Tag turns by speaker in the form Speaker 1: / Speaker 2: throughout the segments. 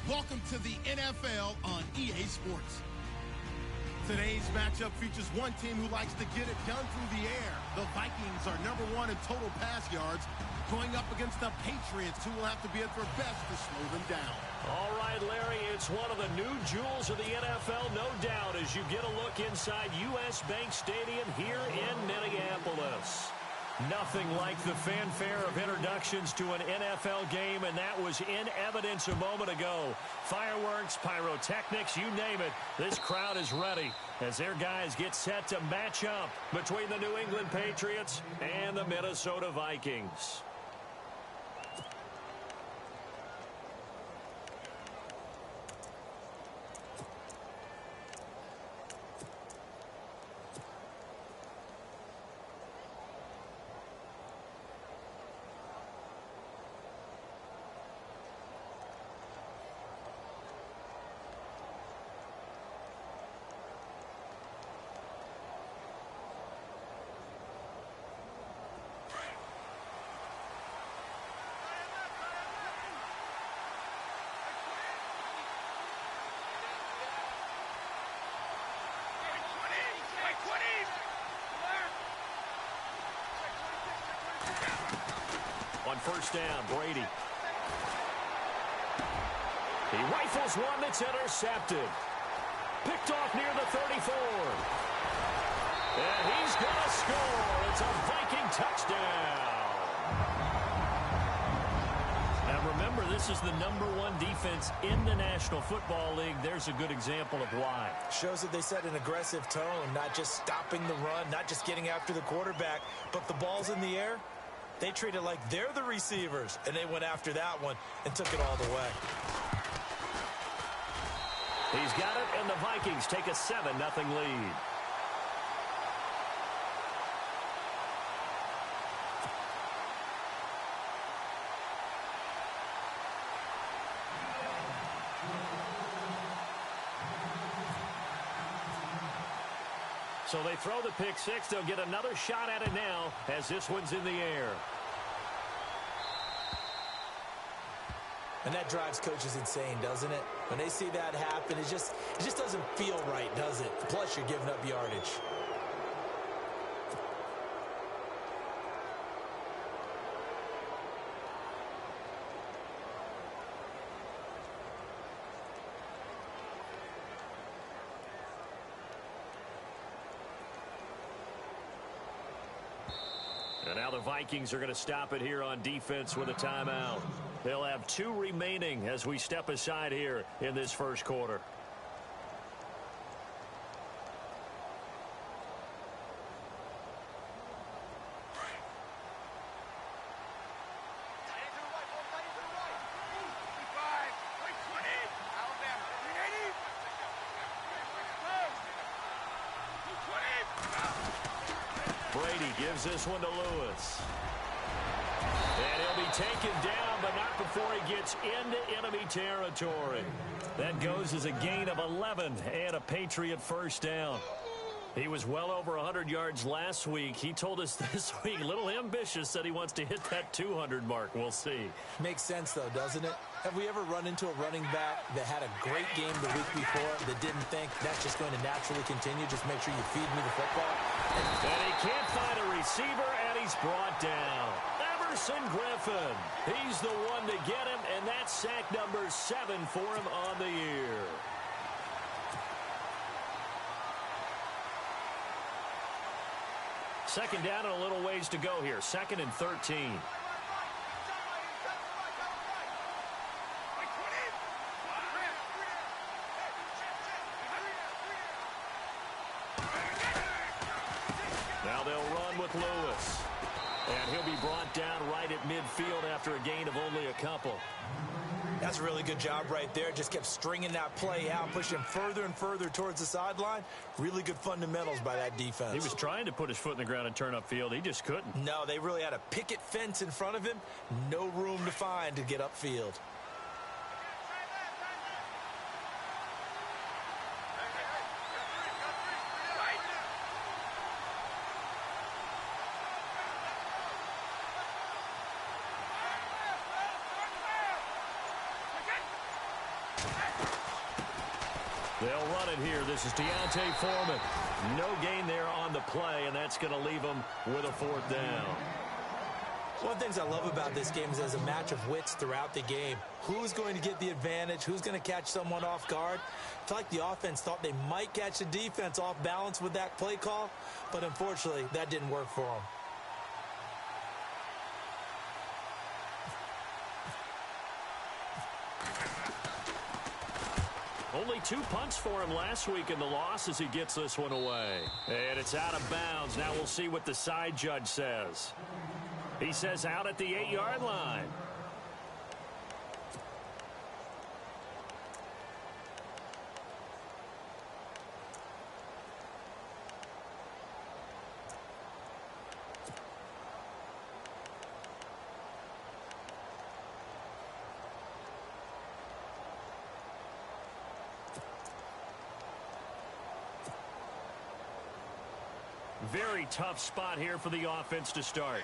Speaker 1: Welcome to the NFL on EA Sports. Today's matchup features one team who likes to get it done through the air. The Vikings are #1 in total pass yards, going up against the Patriots, who will have to be at their best to slow them down.
Speaker 2: All right, Larry, it's one of the new jewels of the NFL, no doubt, as you get a look inside U.S. Bank Stadium here in Minneapolis. Nothing like the fanfare of introductions to an NFL game, and that was in evidence a moment ago. Fireworks, pyrotechnics, you name it. This crowd is ready as their guys get set to match up between the New England Patriots and the Minnesota Vikings. On first down, Brady. He rifles one that's intercepted. Picked off near the 34. And he's going to score. It's a Viking touchdown. Now remember, this is the #1 defense in the National Football League. There's a good example of why.
Speaker 3: Shows that they set an aggressive tone, not just stopping the run, not just getting after the quarterback, but the ball's in the air. They treat it like they're the receivers, and they went after that one and took it all the way.
Speaker 2: He's got it, and the Vikings take a 7-0 lead. So they throw the pick six. They'll get another shot at it now as this one's in the air.
Speaker 3: And that drives coaches insane, doesn't it? When they see that happen, it just doesn't feel right, does it? Plus, you're giving up yardage.
Speaker 2: And now the Vikings are going to stop it here on defense with a timeout. They'll have 2 remaining as we step aside here in this first quarter. Brady gives this one to Lewis. And he'll be taken down, but not before he gets into enemy territory. That goes as a gain of 11 and a Patriot first down. He was well over 100 yards last week. He told us this week, a little ambitious, said he wants to hit that 200 mark. We'll see.
Speaker 3: Makes sense, though, doesn't it? Have we ever run into a running back that had a great game the week before that didn't think that's just going to naturally continue? Just make sure you feed me the football.
Speaker 2: And he can't find a receiver, and he's brought down. Everson Griffin. He's the one to get him, and that's sack number 7 for him on the year. Second down and a little ways to go here. 2nd and 13. Now they'll run with Lewis. And he'll be brought down right at midfield after a gain of only a couple.
Speaker 3: That's a really good job right there. Just kept stringing that play out, pushing further and further towards the sideline. Really good fundamentals by that defense.
Speaker 2: He was trying to put his foot in the ground and turn upfield. He just couldn't.
Speaker 3: No, they really had a picket fence in front of him. No room to find to get upfield.
Speaker 2: They'll run it here. This is Deontay Foreman. No gain there on the play, and that's going to leave them with a 4th down.
Speaker 3: One of the things I love about this game is there's a match of wits throughout the game. Who's going to get the advantage? Who's going to catch someone off guard? I feel like the offense thought they might catch the defense off balance with that play call, but unfortunately, that didn't work for them.
Speaker 2: Only 2 punts for him last week in the loss as he gets this one away. And it's out of bounds. Now we'll see what the side judge says. He says out at the 8-yard line. Very tough spot here for the offense to start.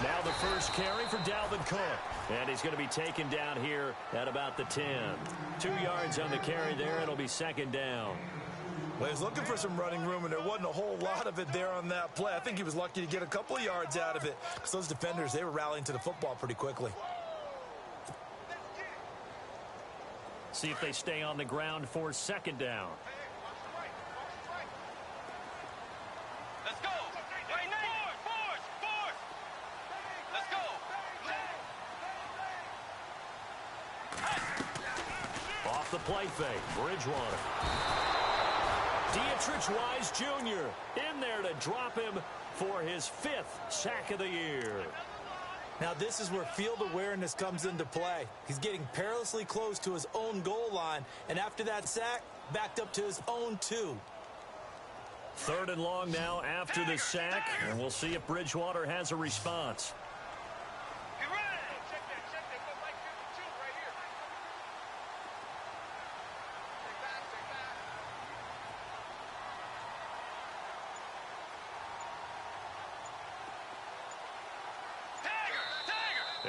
Speaker 2: Now the first carry for Dalvin Cook. And he's going to be taken down here at about the 10. 2 yards on the carry there. It'll be 2nd down.
Speaker 3: Well, he was looking for some running room, and there wasn't a whole lot of it there on that play. I think he was lucky to get a couple of yards out of it, because those defenders, they were rallying to the football pretty quickly.
Speaker 2: See if they stay on the ground for 2nd down.
Speaker 4: Let's go. Let's go.
Speaker 2: Off the play fake, Bridgewater. Dietrich Wise Jr. in there to drop him for his 5th sack of the year.
Speaker 3: Now this is where field awareness comes into play. He's getting perilously close to his own goal line, and after that sack, backed up to his own 2.
Speaker 2: 3rd and long now after the sack, and we'll see if Bridgewater has a response.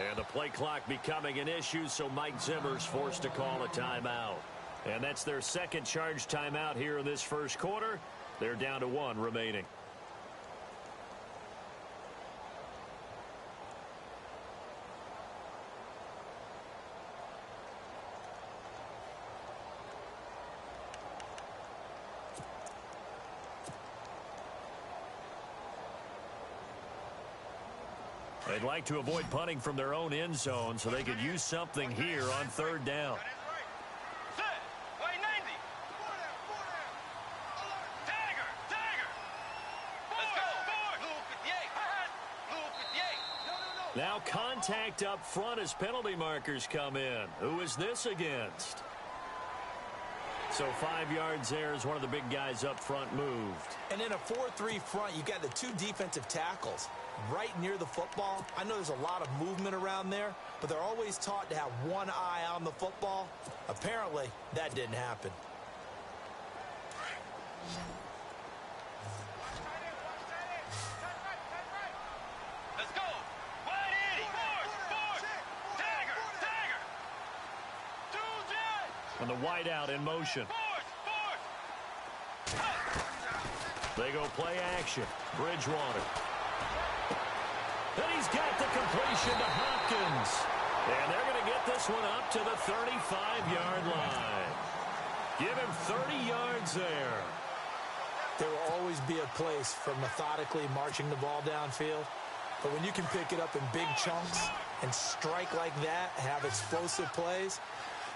Speaker 2: And the play clock becoming an issue, so Mike Zimmer's forced to call a timeout. And that's their 2nd charge timeout here in this 1st quarter. They're down to 1 remaining. They'd like to avoid punting from their own end zone so they could use something here on 3rd down. Now contact up front as penalty markers come in. Who is this against? So 5 yards there as one of the big guys up front moved.
Speaker 3: And in a 4-3 front, you've got the 2 defensive tackles right near the football. I know there's a lot of movement around there, but they're always taught to have one eye on the football. Apparently, that didn't happen.
Speaker 4: Let's go. Wide in. Force. Tagger.
Speaker 2: And the wideout in motion. They go play action. Bridgewater. And he's got the completion to Hopkins. And they're going to get this one up to the 35-yard line. Give him 30 yards there.
Speaker 3: There will always be a place for methodically marching the ball downfield. But when you can pick it up in big chunks and strike like that, have explosive plays,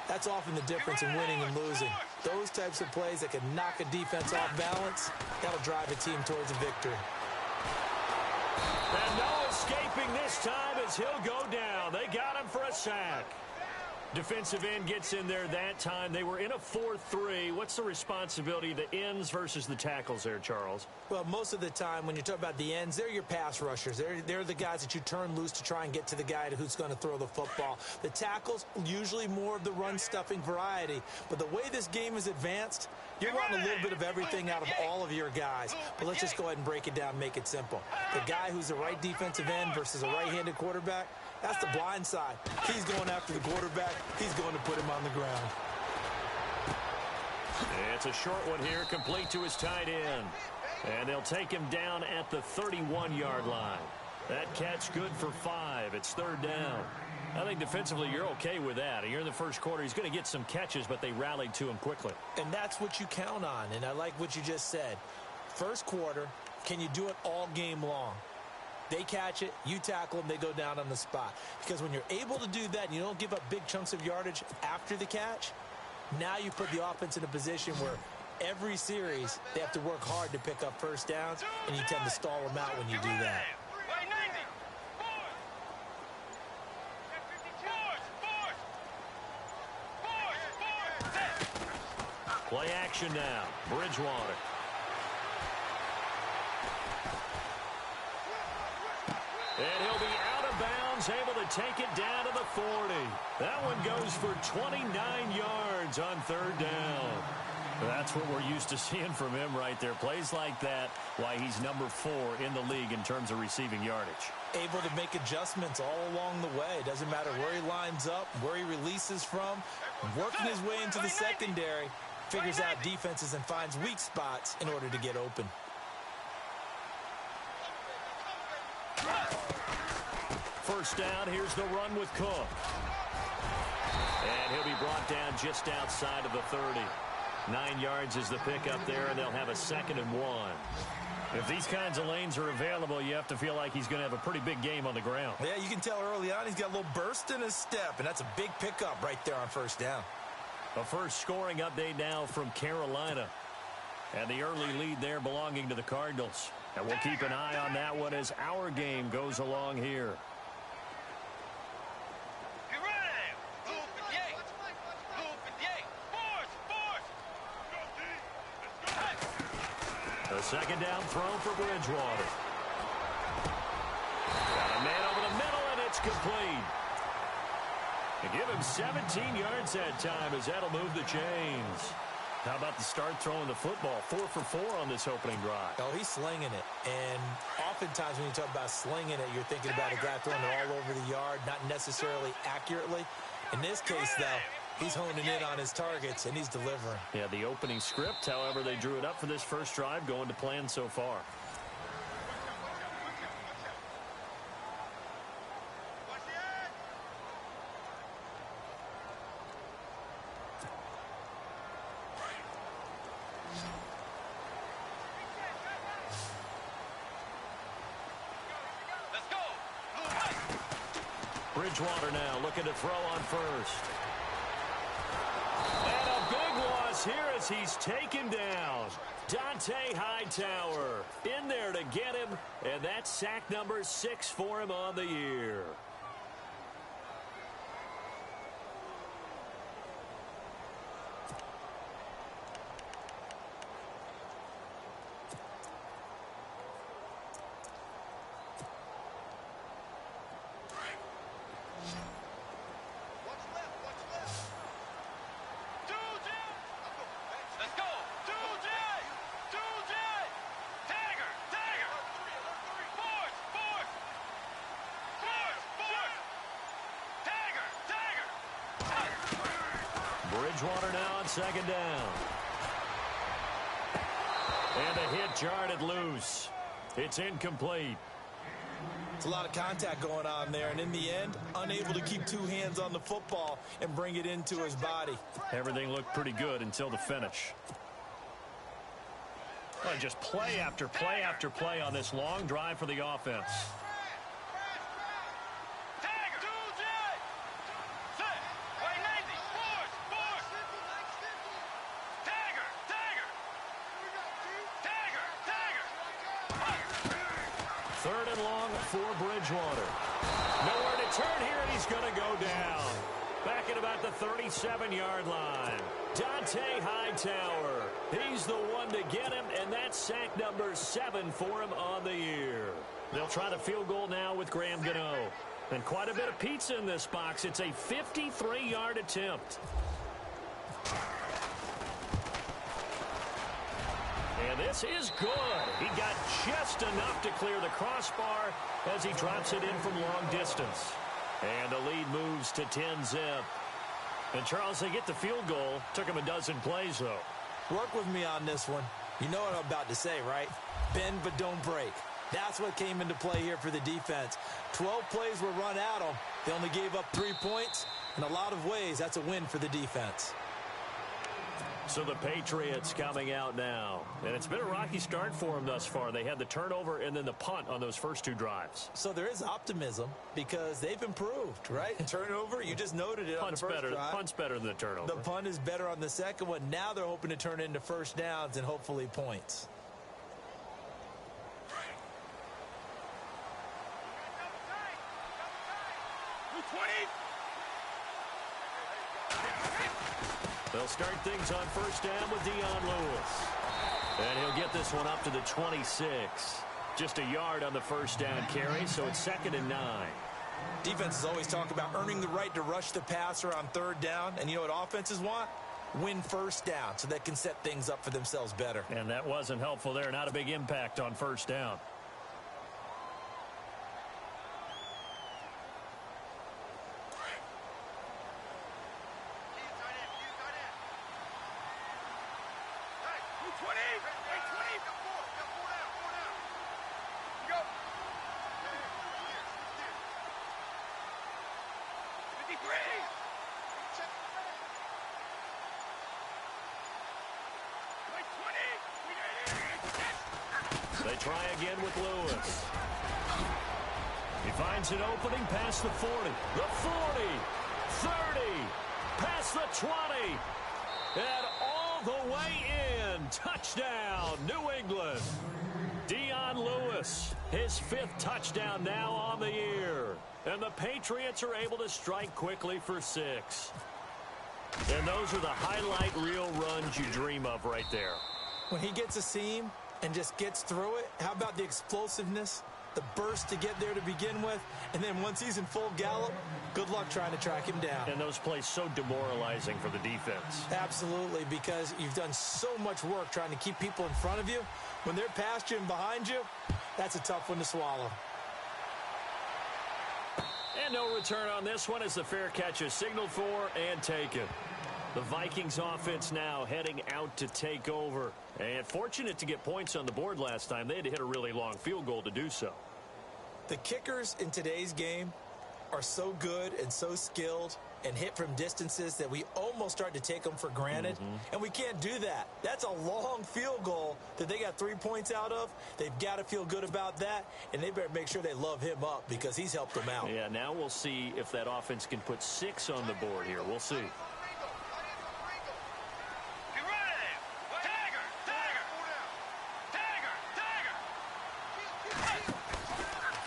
Speaker 3: that's often the difference in winning and losing. Those types of plays that can knock a defense off balance, that'll drive a team towards a victory.
Speaker 2: And no escaping this time as he'll go down. They got him for a sack. Defensive end gets in there that time. They were in a 4-3. What's the responsibility of the ends versus the tackles there, Charles?
Speaker 3: Well, most of the time when you talk about the ends, they're your pass rushers. They're the guys that you turn loose to try and get to the guy who's going to throw the football. The tackles, usually more of the run-stuffing variety. But the way this game is advanced, you're wanting a little bit of everything out of all of your guys. But let's just go ahead and break it down and make it simple. The guy who's the right defensive end versus a right-handed quarterback, that's the blind side. He's going after the quarterback. He's going to put him on the ground.
Speaker 2: It's a short one here, complete to his tight end. And they'll take him down at the 31-yard line. That catch good for 5. It's third down. I think defensively you're okay with that. Here in the first quarter, he's going to get some catches, but they rallied to him quickly.
Speaker 3: And that's what you count on, and I like what you just said. First quarter, can you do it all game long? They catch it, you tackle them, they go down on the spot. Because when you're able to do that and you don't give up big chunks of yardage after the catch, now you put the offense in a position where every series they have to work hard to pick up first downs, and you tend to stall them out when you do that.
Speaker 2: Play action now. Bridgewater. And he'll be out of bounds, able to take it down to the 40. That one goes for 29 yards on third down. That's what we're used to seeing from him right there. Plays like that, why he's number 4 in the league in terms of receiving yardage.
Speaker 3: Able to make adjustments all along the way. Doesn't matter where he lines up, where he releases from. Working his way into the secondary, figures out defenses and finds weak spots in order to get open.
Speaker 2: First down, here's the run with Cook. And he'll be brought down just outside of the 30. 9 yards is the pickup there, and they'll have a 2nd and 1. If these kinds of lanes are available, you have to feel like he's going to have a pretty big game on the ground.
Speaker 3: Yeah, you can tell early on he's got a little burst in his step, and that's a big pickup right there on first down.
Speaker 2: A first scoring update now from Carolina. And the early lead there belonging to the Cardinals. And we'll keep an eye on that one as our game goes along here. A second down throw for Bridgewater. Got a man over the middle, and it's complete. And give him 17 yards that time as that'll move the chains. How about the start throwing the football? 4 for 4 on this opening drive.
Speaker 3: Oh, he's slinging it. And oftentimes when you talk about slinging it, you're thinking about a guy throwing it all over the yard, not necessarily accurately. In this case, though, he's honing in on his targets, and he's delivering.
Speaker 2: Yeah, the opening script, however, they drew it up for this first drive, going to plan so far. Bridgewater now looking to throw on first. And a big loss here as he's taken down. Dante Hightower in there to get him, and that's sack number 6 for him on the year. Bridgewater now on second down. And a hit jarred it loose. It's incomplete.
Speaker 3: It's a lot of contact going on there, and in the end, unable to keep 2 hands on the football and bring it into his body.
Speaker 2: Everything looked pretty good until the finish. Well, just play after play after play on this long drive for the offense. Third and long for Bridgewater. Nowhere to turn here, and he's going to go down. Back at about the 37-yard line. Dante Hightower. He's the one to get him, and that's sack number 7 for him on the year. They'll try the field goal now with Graham Gano. And quite a bit of pizza in this box. It's a 53-yard attempt. And this is good. He got just enough to clear the crossbar as he drops it in from long distance. And the lead moves to 10-zip. And, Charles, they get the field goal. Took him a dozen plays, though.
Speaker 3: Work with me on this one. You know what I'm about to say, right? Bend but don't break. That's what came into play here for the defense. 12 plays were run at them. They only gave up 3 points. In a lot of ways, that's a win for the defense.
Speaker 2: So the Patriots coming out now. And it's been a rocky start for them thus far. They had the turnover and then the punt on those first 2 drives.
Speaker 3: So there is optimism because they've improved, right? Turnover, you just noted it on the first drive.
Speaker 2: Punt's better than the turnover.
Speaker 3: The punt is better on the second one. Now they're hoping to turn it into first downs and hopefully points.
Speaker 2: They'll start things on first down with Dion Lewis. And he'll get this one up to the 26. Just a yard on the first down carry, so it's 2nd and 9.
Speaker 3: Defenses always talk about earning the right to rush the passer on 3rd down. And you know what offenses want? Win first down so they can set things up for themselves better.
Speaker 2: And that wasn't helpful there. Not a big impact on first down. They try again with Lewis. He finds an opening past the 40, the 40, 30, past the 20, and all the way in. Touchdown, New England. Dion Lewis, his 5th touchdown now on the year. And the Patriots are able to strike quickly for 6. And those are the highlight reel runs you dream of right there.
Speaker 3: When he gets a seam and just gets through it, how about the explosiveness, the burst to get there to begin with, and then once he's in full gallop, good luck trying to track him down.
Speaker 2: And those plays so demoralizing for the defense.
Speaker 3: Absolutely, because you've done so much work trying to keep people in front of you. When they're past you and behind you, that's a tough one to swallow.
Speaker 2: And no return on this one as the fair catch is signaled for and taken. The Vikings offense now heading out to take over. And fortunate to get points on the board last time. They had to hit a really long field goal to do so.
Speaker 3: The kickers in today's game are so good and so skilled and hit from distances that we almost start to take them for granted. And we can't do that. That's a long field goal that they got 3 points out of. They've got to feel good about that, and they better make sure they love him up because he's helped them out.
Speaker 2: Yeah, now we'll see if that offense can put 6 on the board here. We'll see.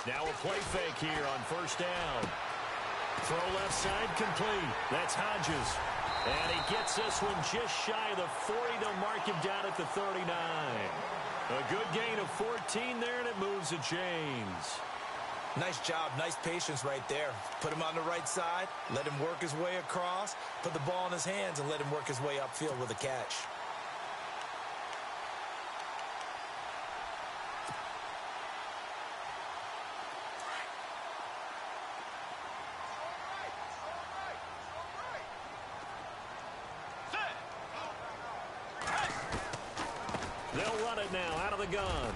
Speaker 2: Now a play fake here on first down. Throw left side complete. That's Hodges. And he gets this one just shy of the 40. They'll mark him down at the 39. A good gain of 14 there, and it moves to James.
Speaker 3: Nice job, nice patience right there. Put him on the right side, let him work his way across, put the ball in his hands, and let him work his way upfield with a catch.
Speaker 2: They'll run it now out of the gun.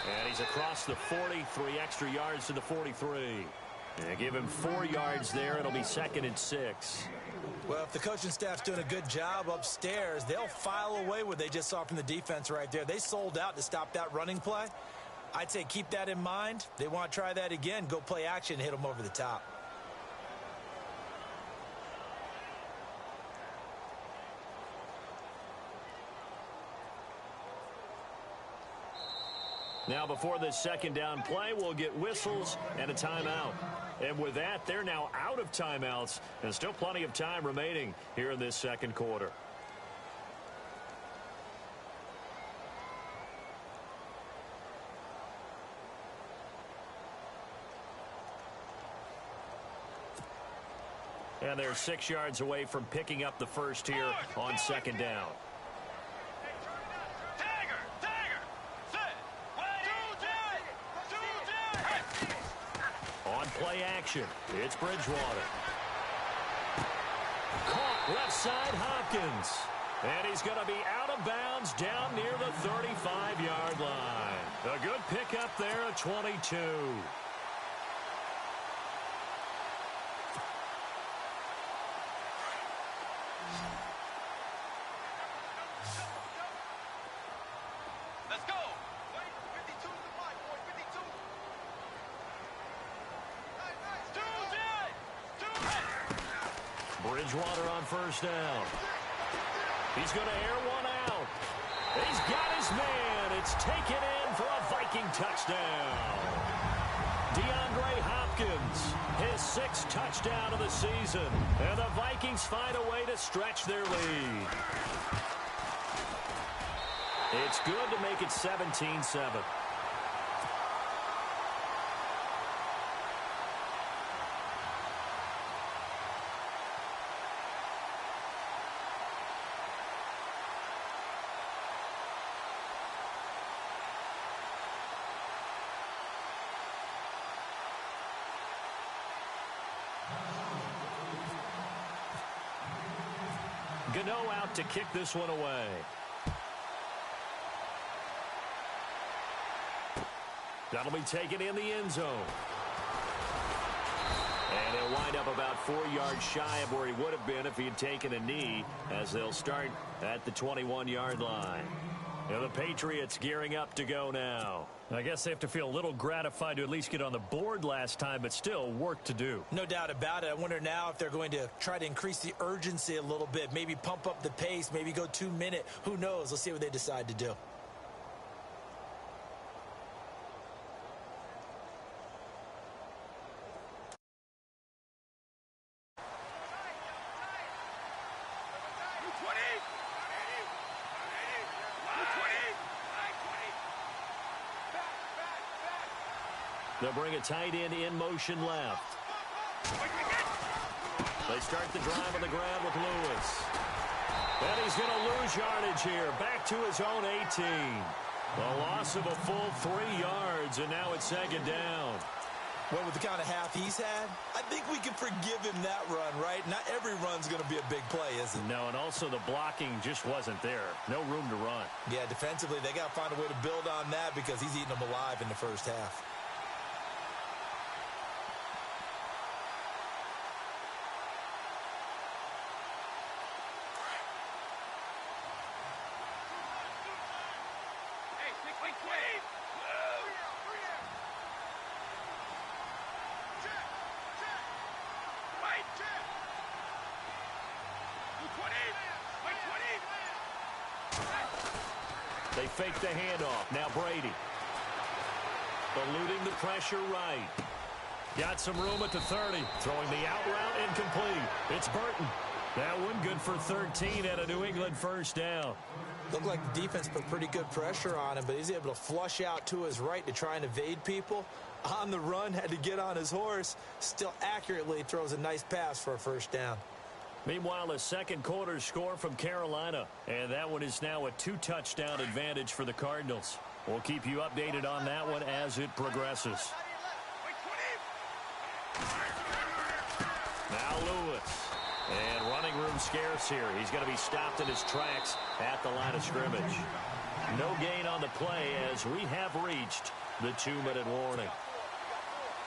Speaker 2: And he's across the 40, 3 extra yards to the 43. They give him 4 yards there. It'll be 2nd and 6.
Speaker 3: Well, if the coaching staff's doing a good job upstairs, they'll file away what they just saw from the defense right there. They sold out to stop that running play. I'd say keep that in mind. They want to try that again. Go play action and hit them over the top.
Speaker 2: Now, before this second down play, we'll get whistles and a timeout. And with that, they're now out of timeouts, and still plenty of time remaining here in this second quarter. And they're 6 yards away from picking up the first here on second down. On play action, it's Bridgewater. Caught left side, Hopkins. And he's going to be out of bounds down near the 35-yard line. A good pickup there at 22.
Speaker 4: Let's go. 52 to the line, boy. 52.
Speaker 2: Bridgewater on first down. He's going to air one out. He's got his man. It's taken in for a Viking touchdown. DeAndre Hopkins, his 6th touchdown of the season. And the Vikings find a way to stretch their lead. It's good to make it 17-7. Gano out to kick this one away. That'll be taken in the end zone. And he'll wind up about 4 yards shy of where he would have been if he had taken a knee, as they'll start at the 21-yard line. And the Patriots gearing up to go now. I guess they have to feel a little gratified to at least get on the board last time, but still work to do.
Speaker 3: No doubt about it. I wonder now if they're going to try to increase the urgency a little bit, maybe pump up the pace, maybe go 2 minute. Who knows? Let's see what they decide to do.
Speaker 2: They'll bring a tight end in motion left. They start the drive on the ground with Lewis. And he's going to lose yardage here. Back to his own 18. A loss of a full 3 yards, and now it's second down.
Speaker 3: Well, with the kind of half he's had, I think we can forgive him that run, right? Not every run's going to be a big play, is it?
Speaker 2: No, and also the blocking just wasn't there. No room to run.
Speaker 3: Yeah, defensively, they got to find a way to build on that because he's eating them alive in the first half.
Speaker 2: They fake the handoff. Now Brady. Eluding the pressure right. Got some room at the 30. Throwing the out route incomplete. It's Burton. That one good for 13 at a New England first down.
Speaker 3: Looked like the defense put pretty good pressure on him, but he's able to flush out to his right to try and evade people. On the run, had to get on his horse. Still accurately throws a nice pass for a first down.
Speaker 2: Meanwhile, a second quarter score from Carolina, and that one is now a 2-touchdown advantage for the Cardinals. We'll keep you updated on that one as it progresses. Now Lewis. And running room scarce here. He's going to be stopped in his tracks at the line of scrimmage. No gain on the play as we have reached the 2-minute warning.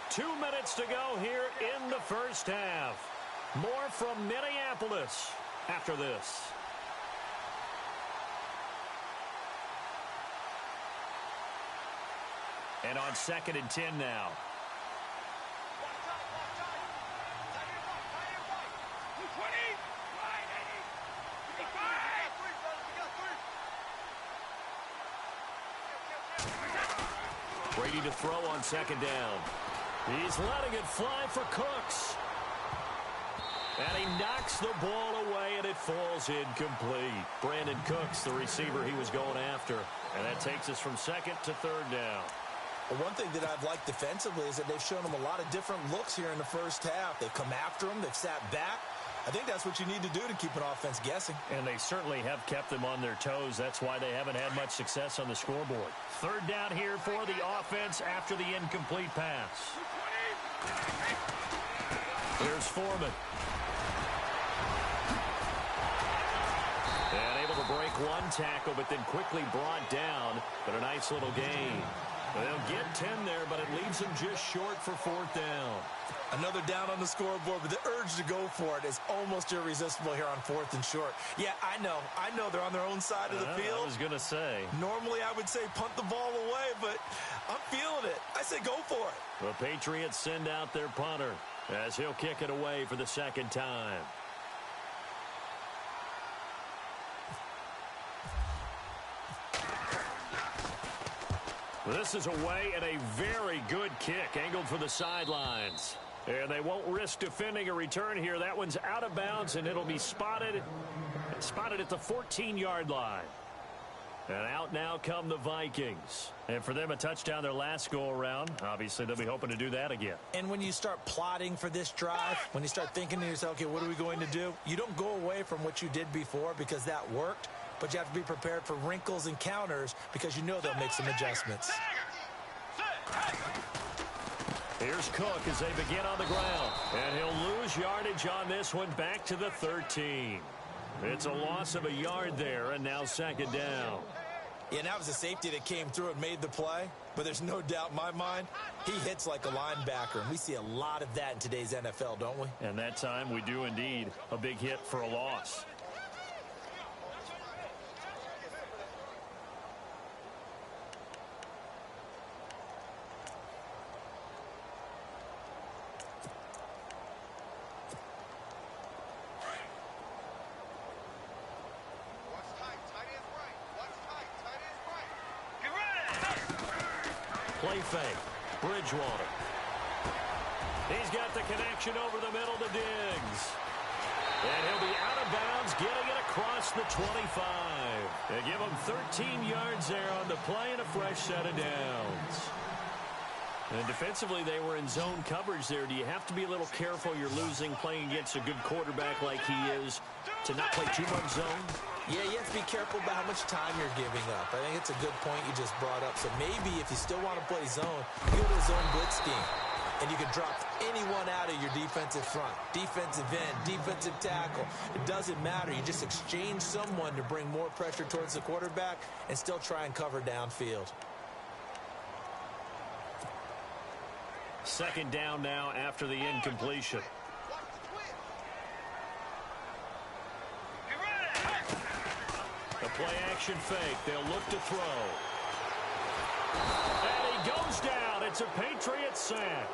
Speaker 2: 2 minutes to go here in the first half. More from Minneapolis after this. And on 2nd and 10 now. Brady to throw on second down. He's letting it fly for Cooks. And he knocks the ball away, and it falls incomplete. Brandon Cooks, the receiver he was going after. And that takes us from second to third down.
Speaker 3: Well, one thing that I've liked defensively is that they've shown him a lot of different looks here in the first half. They've come after him. They've sat back. I think that's what you need to do to keep an offense guessing.
Speaker 2: And they certainly have kept them on their toes. That's why they haven't had much success on the scoreboard. Third down here for the offense after the incomplete pass. Here's Foreman. And able to break one tackle, but then quickly brought down. But a nice little gain. They'll get 10 there, but it leaves them just short for fourth down.
Speaker 3: Another down on the scoreboard, but the urge to go for it is almost irresistible here on fourth and short. Yeah, I know they're on their own side of the field.
Speaker 2: I was going to say.
Speaker 3: Normally I would say punt the ball away, but I'm feeling it. I say go for it.
Speaker 2: The Patriots send out their punter as he'll kick it away for the second time. This is away and a very good kick angled for the sidelines. And they won't risk defending a return here. That one's out of bounds, and it'll be spotted at the 14-yard line. And out now come the Vikings. And for them, a touchdown their last go-around. Obviously, they'll be hoping to do that again.
Speaker 3: And when you start plotting for this drive, when you start thinking to yourself, okay, what are we going to do? You don't go away from what you did before because that worked. But you have to be prepared for wrinkles and counters because you know they'll make some adjustments.
Speaker 2: Here's Cook as they begin on the ground. And he'll lose yardage on this one back to the 13. It's a loss of a yard there, and now second down.
Speaker 3: Yeah, and that was a safety that came through and made the play. But there's no doubt in my mind, he hits like a linebacker. And we see a lot of that in today's NFL, don't we?
Speaker 2: And that time we do indeed. A big hit for a loss. Play fake. Bridgewater. He's got the connection over the middle to Diggs. And he'll be out of bounds, getting it across the 25. They give him 13 yards there on the play and a fresh set of downs. And defensively, they were in zone coverage there. Do you have to be a little careful you're losing playing against a good quarterback like he is to not play too much zone?
Speaker 3: Yeah, you have to be careful about how much time you're giving up. I think it's a good point you just brought up. So maybe if you still want to play zone, you go to a zone blitz scheme. And you can drop anyone out of your defensive front. Defensive end, defensive tackle. It doesn't matter. You just exchange someone to bring more pressure towards the quarterback and still try and cover downfield.
Speaker 2: Second down now after the incompletion. The play-action fake. They'll look to throw. And he goes down. It's a Patriots sack.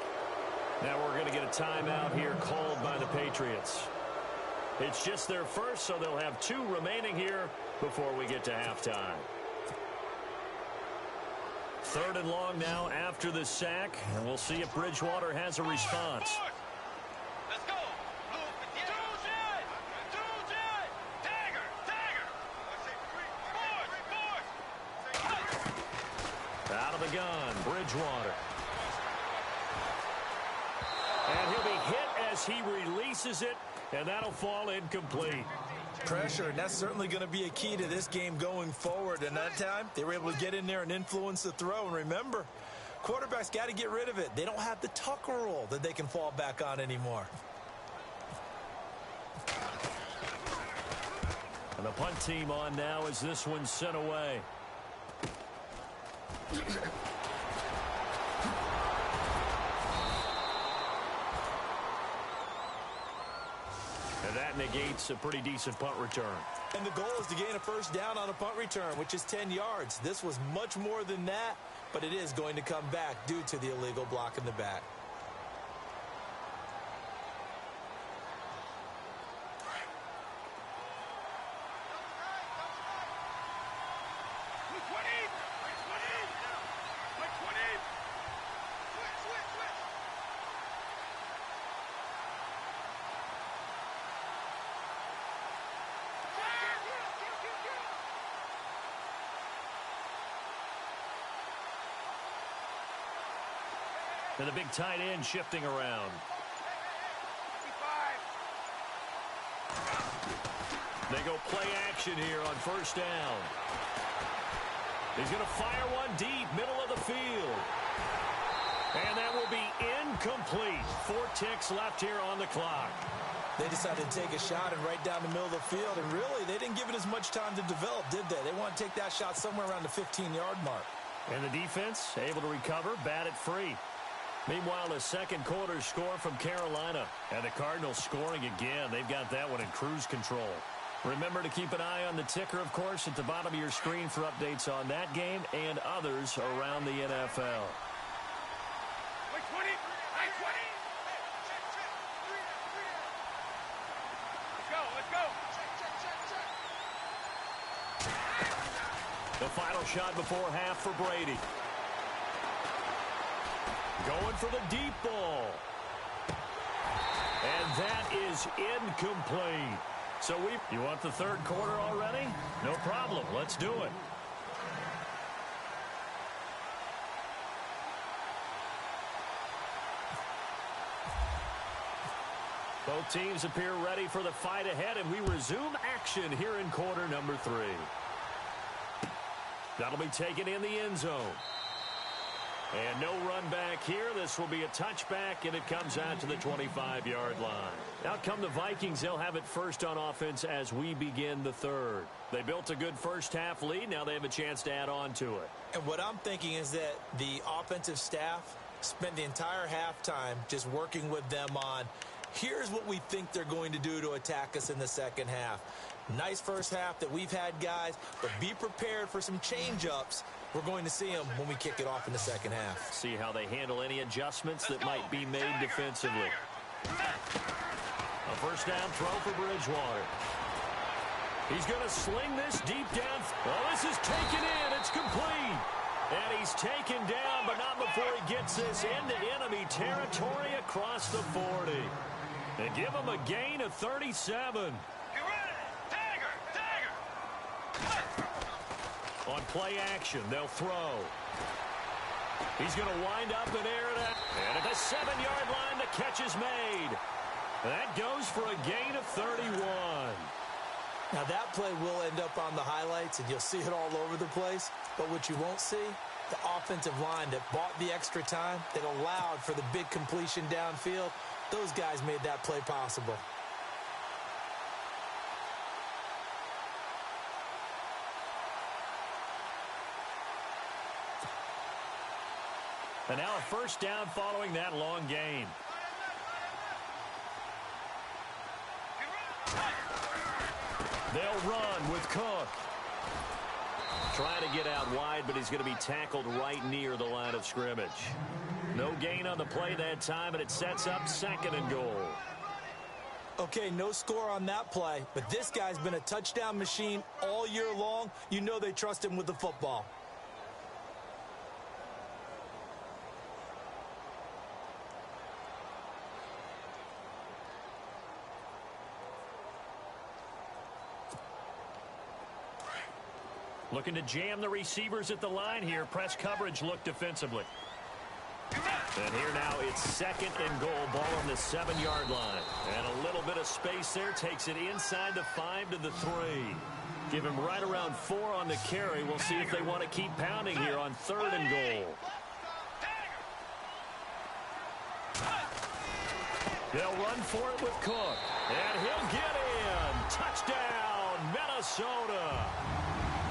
Speaker 2: Now we're going to get a timeout here called by the Patriots. It's just their first, so they'll have 2 remaining here before we get to halftime. Third and long now after the sack, and we'll see if Bridgewater has a response.
Speaker 4: Let's go.
Speaker 2: Out of the gun, Bridgewater. And he'll be hit as he releases it, and that'll fall incomplete.
Speaker 3: Pressure, and that's certainly going to be a key to this game going forward. And that time, they were able to get in there and influence the throw. And remember, quarterbacks got to get rid of it. They don't have the Tucker rule that they can fall back on anymore.
Speaker 2: And the punt team on now as this one's sent away. And that negates a pretty decent punt return.
Speaker 3: And the goal is to gain a first down on a punt return, which is 10 yards. This was much more than that, but it is going to come back due to the illegal block in the back.
Speaker 2: And the big tight end shifting around. They go play action here on first down. He's going to fire one deep, middle of the field. And that will be incomplete. 4 ticks left here on the clock.
Speaker 3: They decided to take a shot and right down the middle of the field. And really, they didn't give it as much time to develop, did they? They want to take that shot somewhere around the 15-yard mark.
Speaker 2: And the defense able to recover, bat it free. Meanwhile, the second quarter score from Carolina. And the Cardinals scoring again. They've got that one in cruise control. Remember to keep an eye on the ticker, of course, at the bottom of your screen for updates on that game and others around the NFL. The final shot before half for Brady. Going for the deep ball. And that is incomplete. So you want the third quarter already? No problem. Let's do it. Both teams appear ready for the fight ahead, and we resume action here in quarter number 3. That'll be taken in the end zone. And no run back here. This will be a touchback, and it comes out to the 25-yard line. Out come the Vikings. They'll have it first on offense as we begin the third. They built a good first-half lead. Now they have a chance to add on to it.
Speaker 3: And what I'm thinking is that the offensive staff spent the entire halftime just working with them on, here's what we think they're going to do to attack us in the second half. Nice first half that we've had, guys, but be prepared for some change-ups. We're going to see them when we kick it off in the second half.
Speaker 2: See how they handle any adjustments that might be made defensively. A first down throw for Bridgewater. He's going to sling this deep down. Oh, this is taken in. It's complete. And he's taken down, but not before he gets this into enemy territory across the 40. They give him a gain of 37. On play action, they'll throw. He's going to wind up and air it out. And at the 7-yard line, the catch is made. That goes for a gain of 31.
Speaker 3: Now, that play will end up on the highlights, and you'll see it all over the place. But what you won't see, the offensive line that bought the extra time, that allowed for the big completion downfield, those guys made that play possible.
Speaker 2: And now a first down following that long gain. They'll run with Cook. Trying to get out wide, but he's going to be tackled right near the line of scrimmage. No gain on the play that time, and it sets up 2nd and goal.
Speaker 3: Okay, no score on that play, but this guy's been a touchdown machine all year long. You know they trust him with the football.
Speaker 2: Looking to jam the receivers at the line here. Press coverage look defensively. And here now it's 2nd and goal. Ball on the 7-yard line. And a little bit of space there. Takes it inside the 5 to the 3. Give him right around 4 on the carry. We'll see if they want to keep pounding here on 3rd and goal. They'll run for it with Cook. And he'll get in. Touchdown, Minnesota.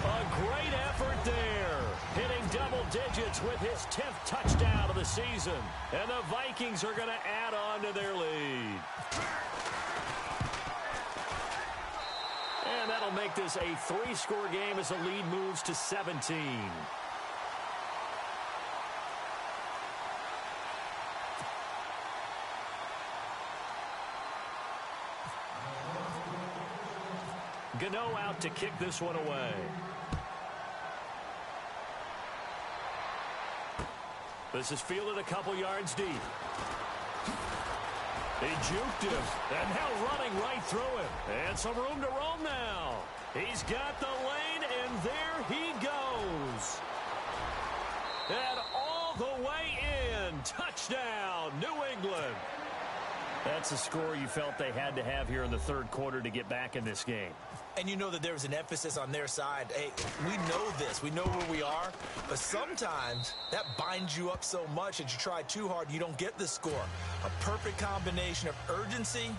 Speaker 2: A great effort there, hitting double digits with his 10th touchdown of the season. And the Vikings are going to add on to their lead. And that'll make this a 3-score game as the lead moves to 17. Gano out to kick this one away. This is fielded a couple yards deep. He juked him, and now running right through him. And some room to roam now. He's got the lane, and there he goes. And all the way in touchdown, New England. That's a score you felt they had to have here in the third quarter to get back in this game.
Speaker 3: And you know that there was an emphasis on their side. Hey, we know this. We know where we are. But sometimes that binds you up so much that you try too hard, you don't get the score. A perfect combination of urgency,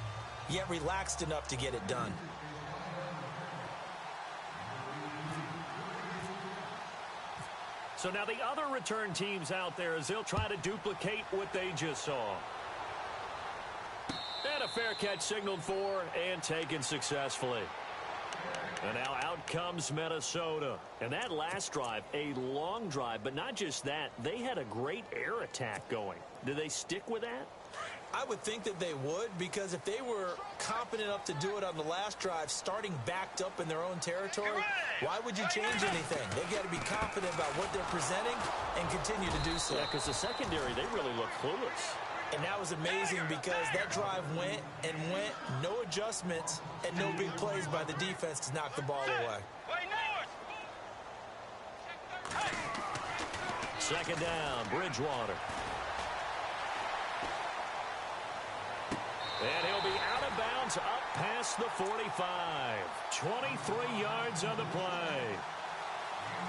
Speaker 3: yet relaxed enough to get it done.
Speaker 2: So now the other return teams out there as they'll try to duplicate what they just saw. And a fair catch signaled for and taken successfully. And now out comes Minnesota. And that last drive, a long drive, but not just that. They had a great air attack going. Do they stick with that?
Speaker 3: I would think that they would, because if they were competent enough to do it on the last drive, starting backed up in their own territory, why would you change anything? They've got to be confident about what they're presenting and continue to do so.
Speaker 2: Yeah, because the secondary, they really look clueless.
Speaker 3: And that was amazing because that drive went and went, no adjustments, and no big plays by the defense to knock the ball away.
Speaker 2: Second down, Bridgewater. And he'll be out of bounds up past the 45. 23 yards on the play.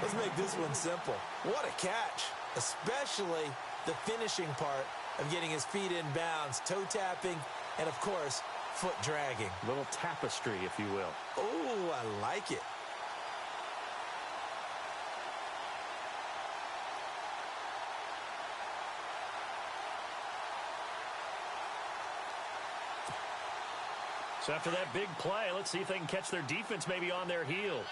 Speaker 3: Let's make this one simple. What a catch, especially the finishing part of getting his feet in bounds, toe tapping, and of course, foot dragging.
Speaker 2: Little tapestry, if you will.
Speaker 3: Oh, I like it.
Speaker 2: So after that big play, let's see if they can catch their defense maybe on their heels.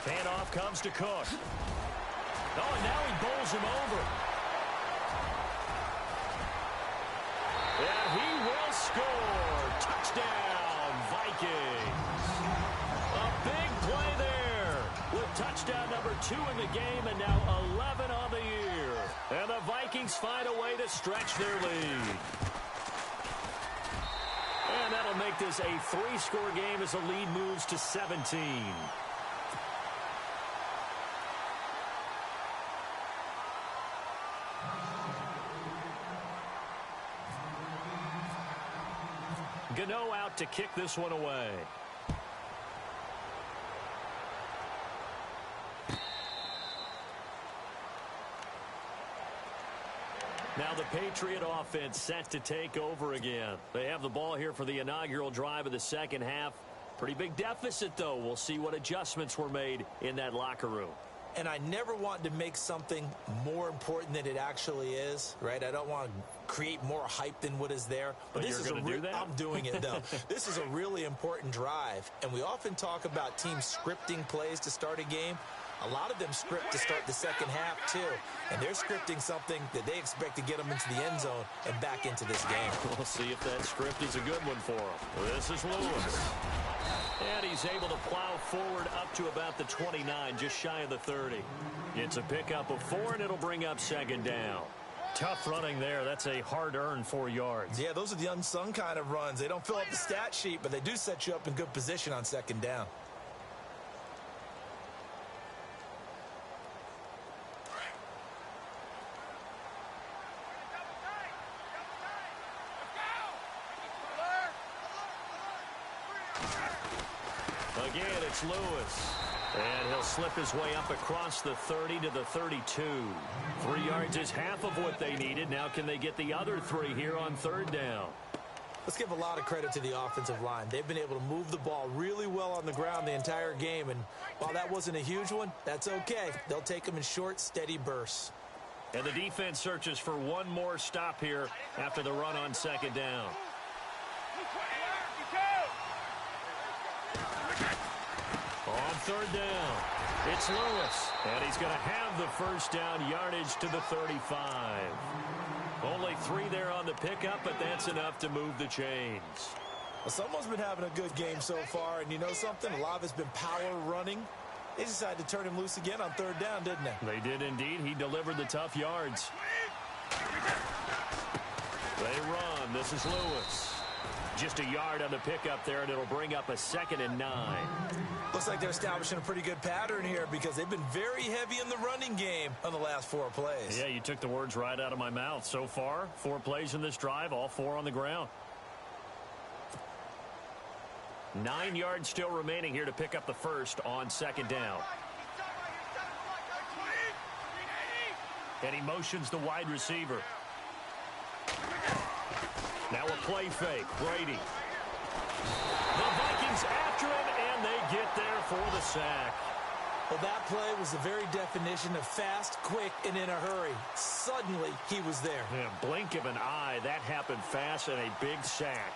Speaker 2: Handoff comes to Cook. Oh, and now he bowls him over. And he will score. Touchdown, Vikings. A big play there with touchdown number 2 in the game and now 11 on the year. And the Vikings find a way to stretch their lead. And that'll make this a 3-score game as the lead moves to 17. Gano out to kick this one away. Now the Patriot offense set to take over again. They have the ball here for the inaugural drive of the second half. Pretty big deficit, though. We'll see what adjustments were made in that locker room.
Speaker 3: And I never want to make something more important than it actually is, right? I don't want to create more hype than what is there.
Speaker 2: But this is going to do that?
Speaker 3: I'm doing it, though. This is a really important drive. And we often talk about teams scripting plays to start a game. A lot of them script to start the second half, too. And they're scripting something that they expect to get them into the end zone and back into this game.
Speaker 2: We'll see if that script is a good one for them. This is Lewis. And he's able to plow forward up to about the 29, just shy of the 30. It's a pickup of 4, and it'll bring up second down. Tough running there. That's a hard-earned 4 yards.
Speaker 3: Yeah, those are the unsung kind of runs. They don't fill up the stat sheet, but they do set you up in good position on second down.
Speaker 2: Again, it's Lewis. And he'll slip his way up across the 30 to the 32. 3 yards is half of what they needed. Now can they get the other 3 here on third down?
Speaker 3: Let's give a lot of credit to the offensive line. They've been able to move the ball really well on the ground the entire game. And while that wasn't a huge one, that's okay. They'll take them in short, steady bursts.
Speaker 2: And the defense searches for one more stop here after the run on second down. On third down, it's Lewis, and he's going to have the first down yardage to the 35. Only 3 there on the pickup, but that's enough to move the chains.
Speaker 3: Well, someone's been having a good game so far, and you know something? A lot of it's been power running. They decided to turn him loose again on third down, didn't they?
Speaker 2: They did indeed. He delivered the tough yards. They run. This is Lewis. Just a yard on the pickup there, and it'll bring up a 2nd and 9.
Speaker 3: Looks like they're establishing a pretty good pattern here because they've been very heavy in the running game on the last 4 plays.
Speaker 2: Yeah, you took the words right out of my mouth. So far, 4 plays in this drive, all 4 on the ground. 9 yards still remaining here to pick up the first on 2nd down. And he motions the wide receiver. Now a play fake. Brady. The Vikings after him, and they get there for the sack.
Speaker 3: Well, that play was the very definition of fast, quick, and in a hurry. Suddenly, he was there.
Speaker 2: Yeah, blink of an eye. That happened fast, and a big sack.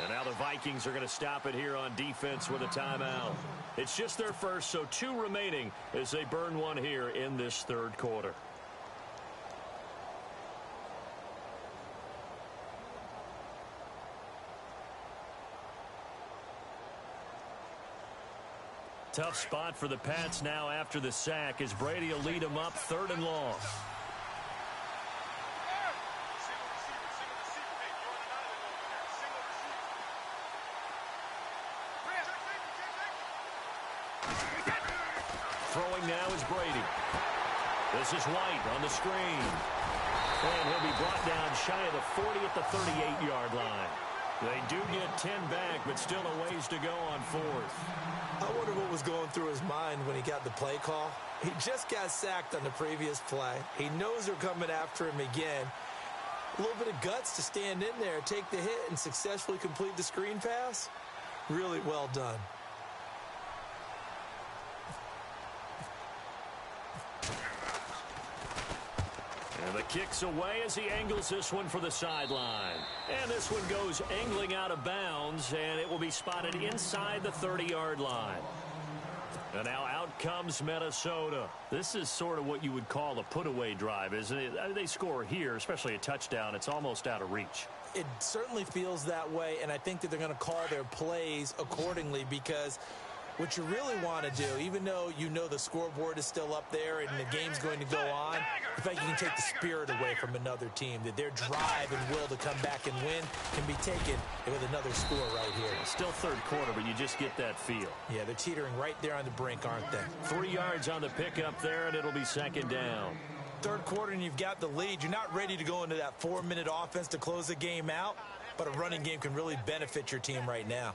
Speaker 2: And now the Vikings are going to stop it here on defense with a timeout. It's just their first, so 2 remaining as they burn one here in this 3rd quarter. Tough spot for the Pats now after the sack as Brady will lead them up 3rd and long. Throwing now is Brady. This is White on the screen. And he'll be brought down shy of the 40 at the 38-yard line. They do get 10 back, but still a ways to go on 4th.
Speaker 3: I wonder what was going through his mind when he got the play call. He just got sacked on the previous play. He knows they're coming after him again. A little bit of guts to stand in there, take the hit, and successfully complete the screen pass. Really well done.
Speaker 2: And the kick's away as he angles this one for the sideline. And this one goes angling out of bounds, and it will be spotted inside the 30-yard line. And now out comes Minnesota. This is sort of what you would call a put-away drive, isn't it? I mean, they score here, especially a touchdown. It's almost out of reach.
Speaker 3: It certainly feels that way, and I think that they're going to call their plays accordingly because what you really want to do, even though you know the scoreboard is still up there and the game's going to go on, I think you can take the spirit away from another team, that their drive and will to come back and win can be taken with another score right here.
Speaker 2: Still 3rd quarter, but you just get that feel.
Speaker 3: Yeah, they're teetering right there on the brink, aren't they?
Speaker 2: 3 yards on the pickup there, and it'll be 2nd down.
Speaker 3: 3rd quarter, and you've got the lead. You're not ready to go into that 4-minute offense to close the game out, but a running game can really benefit your team right now.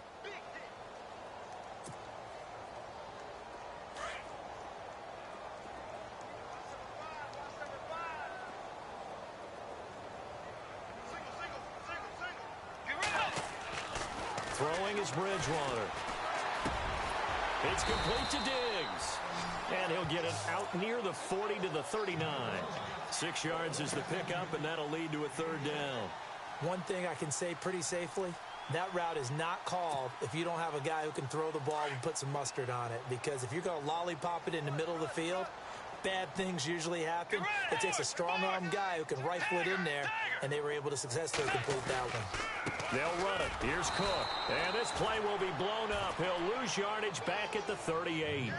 Speaker 2: Throwing is Bridgewater. It's complete to Diggs. And he'll get it out near the 40 to the 39. 6 yards is the pickup, and that'll lead to a 3rd down.
Speaker 3: One thing I can say pretty safely, that route is not called if you don't have a guy who can throw the ball and put some mustard on it. Because if you're going to lollipop it in the middle of the field, bad things usually happen. It takes a strong-arm guy who can rifle it in there, and they were able to successfully complete that one.
Speaker 2: They'll run it. Here's Cook. And this play will be blown up. He'll lose yardage back at the 38.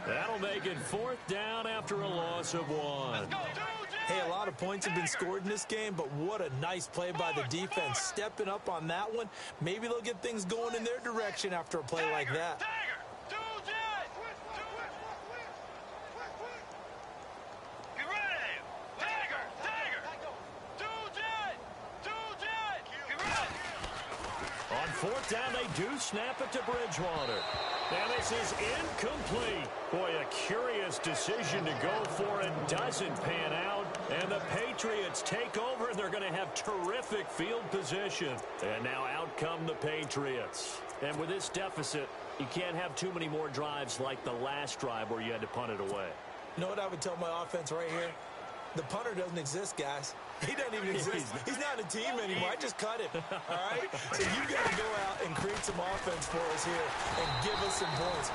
Speaker 2: That'll make it 4th down after a loss of 1.
Speaker 3: Hey, a lot of points have been scored in this game, but what a nice play by the defense. Stepping up on that one, maybe they'll get things going in their direction after a play like that.
Speaker 2: On 4th down, they do snap it to Bridgewater. And this is incomplete. Boy, a curious decision to go for it. Doesn't pan out. And the Patriots take over, and they're going to have terrific field position. And now out come the Patriots. And with this deficit, you can't have too many more drives like the last drive where you had to punt it away.
Speaker 3: You know what I would tell my offense right here? The punter doesn't exist, guys. He doesn't even exist. He's not a team anymore. I just cut him. All right? So you got to go out and create some offense for us here and give us some points.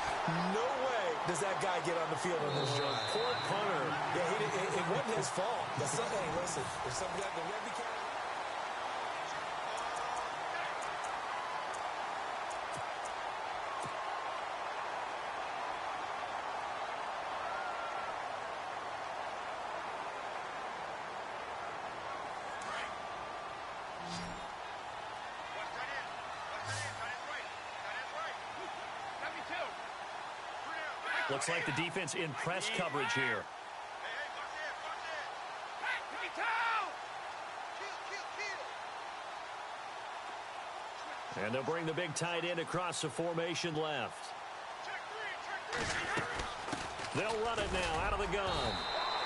Speaker 3: No way does that guy get on the field on this drive.
Speaker 2: Poor punter.
Speaker 3: Yeah, it wasn't his fault. But something, listen, if something got the Rebbe count.
Speaker 2: Looks like the defense in press coverage here. And they'll bring the big tight end across the formation left. They'll run it now out of the gun.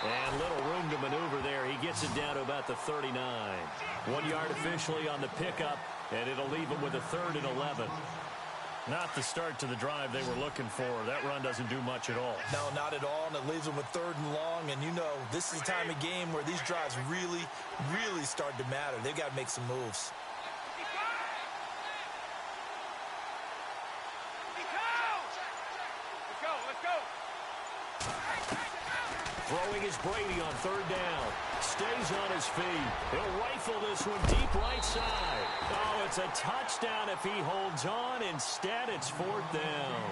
Speaker 2: And little room to maneuver there. He gets it down to about the 39. 1 yard officially on the pickup, and it'll leave him with a 3rd and 11. Not the start to the drive they were looking for. That run doesn't do much at all.
Speaker 3: No, not at all, and it leaves them with 3rd and long. And, you know, this is the time of game where these drives really, really start to matter. They've got to make some moves.
Speaker 2: Throwing is Brady on 3rd down. Stays on his feet. He'll rifle this one deep right side. Oh, it's a touchdown if he holds on. Instead, it's 4th down.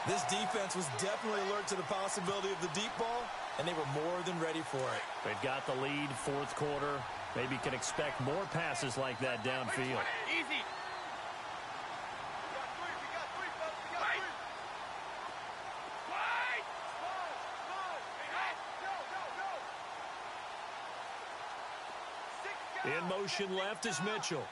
Speaker 3: This defense was definitely alert to the possibility of the deep ball, and they were more than ready for it.
Speaker 2: They've got the lead, 4th quarter. Maybe can expect more passes like that downfield.
Speaker 4: Easy.
Speaker 2: In motion left is Mitchell.